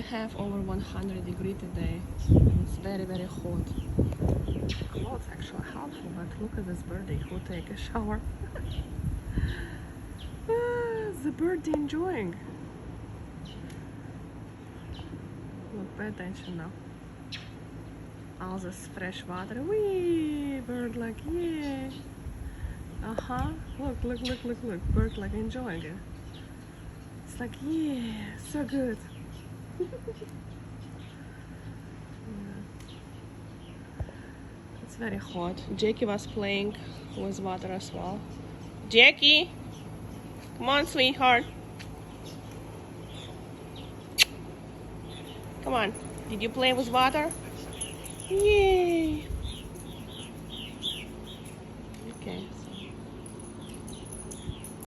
we have over 100 degrees today. It's very, very hot. Clothes actually helpful, but look at this birdie who take a shower. The birdie enjoying. Look, pay attention now. All this fresh water. Wee! Bird like, yeah. Uh-huh. Look. Bird like enjoying it. It's like, yeah, so good. It's very hot. Jackie was playing with water as well. Jackie! Come on, sweetheart. Come on. Did you play with water? Yay!